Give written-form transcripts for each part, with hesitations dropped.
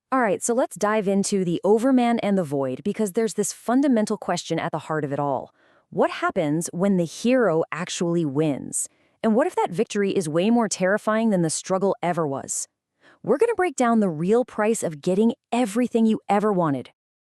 All right, so let's dive into the Overman and the Void because there's this fundamental question at the heart of it all. What happens when the hero actually wins? And what if that victory is way more terrifying than the struggle ever was? We're going to break down the real price of getting everything you ever wanted.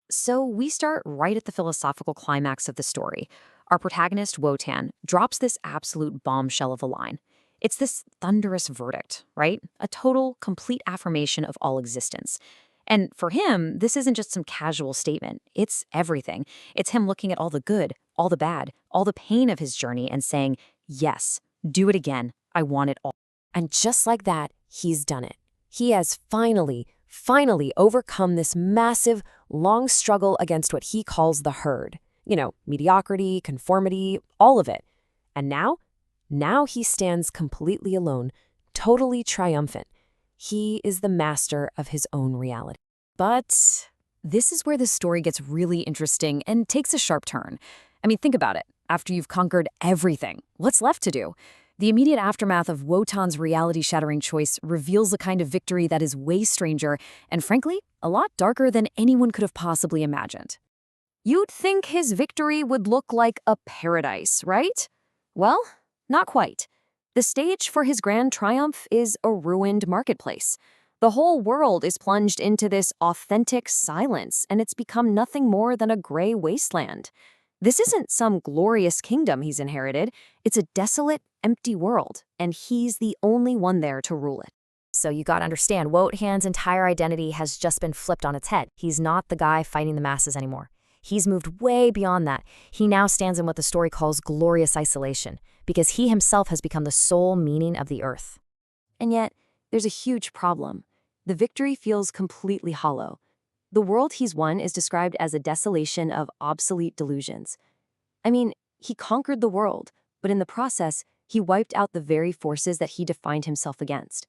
So we start right at the philosophical climax of the story. Our protagonist, Wotan, drops this absolute bombshell of a line. It's this thunderous verdict, right? A total, complete affirmation of all existence. And for him, this isn't just some casual statement. It's everything. It's him looking at all the good, all the bad, all the pain of his journey and saying, yes, do it again. I want it all. And just like that, he's done it. He has finally overcome this massive, long struggle against what he calls the herd. Mediocrity, conformity, all of it. And now he stands completely alone, totally triumphant. He is the master of his own reality. But this is where the story gets really interesting and takes a sharp turn. I mean, think about it. After you've conquered everything, what's left to do? The immediate aftermath of Wotan's reality-shattering choice reveals a kind of victory that is way stranger and, frankly, a lot darker than anyone could have possibly imagined. You'd think his victory would look like a paradise, right? Well, not quite. The stage for his grand triumph is a ruined marketplace. The whole world is plunged into this authentic silence, and it's become nothing more than a gray wasteland. This isn't some glorious kingdom he's inherited. It's a desolate, empty world, and he's the only one there to rule it. So you gotta understand, Wotan's entire identity has just been flipped on its head. He's not the guy fighting the masses anymore. He's moved way beyond that. He now stands in what the story calls glorious isolation, because he himself has become the sole meaning of the earth. And yet, there's a huge problem. The victory feels completely hollow. The world he's won is described as a desolation of obsolete delusions. I mean, he conquered the world, but in the process, he wiped out the very forces that he defined himself against.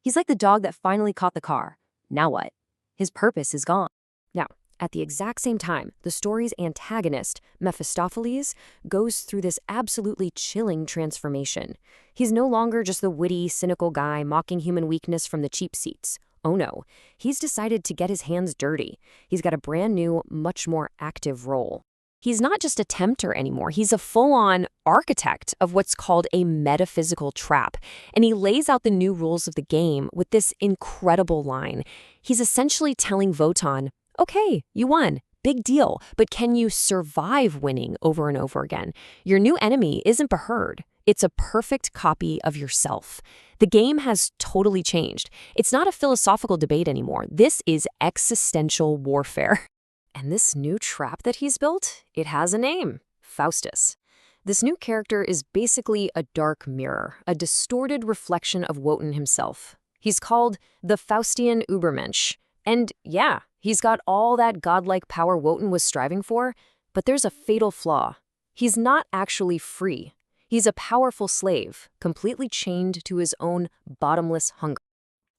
He's like the dog that finally caught the car. Now what? His purpose is gone. Now, at the exact same time, the story's antagonist, Mephistopheles, goes through this absolutely chilling transformation. He's no longer just the witty, cynical guy mocking human weakness from the cheap seats. Oh no, he's decided to get his hands dirty. He's got a brand new, much more active role. He's not just a tempter anymore, he's a full-on architect of what's called a metaphysical trap. And he lays out the new rules of the game with this incredible line. He's essentially telling Wotan, okay, you won. Big deal. But can you survive winning over and over again? Your new enemy isn't a herd. It's a perfect copy of yourself. The game has totally changed. It's not a philosophical debate anymore. This is existential warfare. And this new trap that he's built, it has a name, Faustus. This new character is basically a dark mirror, a distorted reflection of Wotan himself. He's called the Faustian Übermensch. And yeah, he's got all that godlike power Wotan was striving for, but there's a fatal flaw. He's not actually free. He's a powerful slave, completely chained to his own bottomless hunger.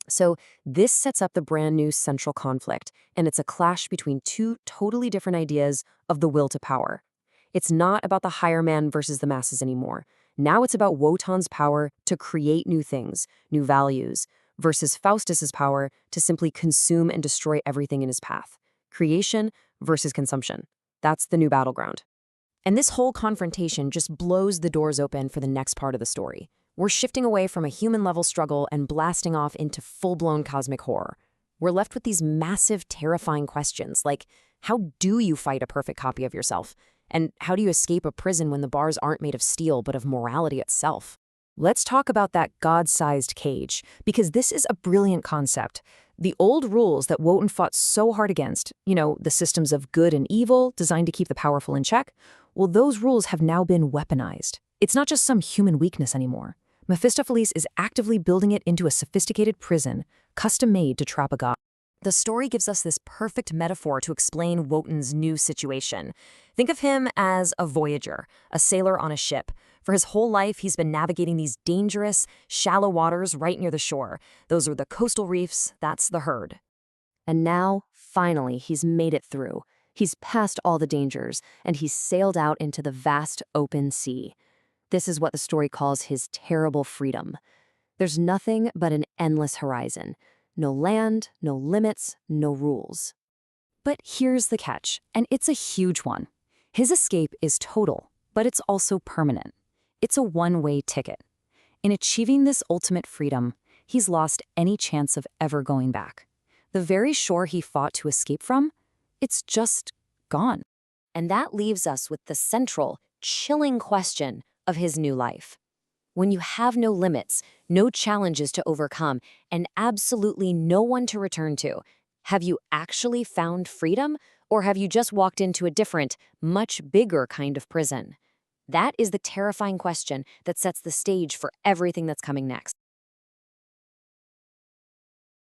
So this sets up the brand new central conflict, and it's a clash between two totally different ideas of the will to power. It's not about the higher man versus the masses anymore. Now it's about Wotan's power to create new things, new values, versus Faustus's power to simply consume and destroy everything in his path. Creation versus consumption. That's the new battleground. And this whole confrontation just blows the doors open for the next part of the story. We're shifting away from a human-level struggle and blasting off into full-blown cosmic horror. We're left with these massive, terrifying questions like, how do you fight a perfect copy of yourself? And how do you escape a prison when the bars aren't made of steel but of morality itself? Let's talk about that God-sized cage, because this is a brilliant concept. The old rules that Wotan fought so hard against, the systems of good and evil designed to keep the powerful in check, well, those rules have now been weaponized. It's not just some human weakness anymore. Mephistopheles is actively building it into a sophisticated prison, custom-made to trap a god. The story gives us this perfect metaphor to explain Wotan's new situation. Think of him as a voyager, a sailor on a ship. For his whole life, he's been navigating these dangerous, shallow waters right near the shore. Those are the coastal reefs, that's the herd. And now, finally, he's made it through. He's passed all the dangers, and he's sailed out into the vast open sea. This is what the story calls his terrible freedom. There's nothing but an endless horizon. No land, no limits, no rules. But here's the catch, and it's a huge one. His escape is total, but it's also permanent. It's a one-way ticket. In achieving this ultimate freedom, he's lost any chance of ever going back. The very shore he fought to escape from, it's just gone. And that leaves us with the central, chilling question of his new life. When you have no limits, no challenges to overcome, and absolutely no one to return to, have you actually found freedom, or have you just walked into a different, much bigger kind of prison? That is the terrifying question that sets the stage for everything that's coming next.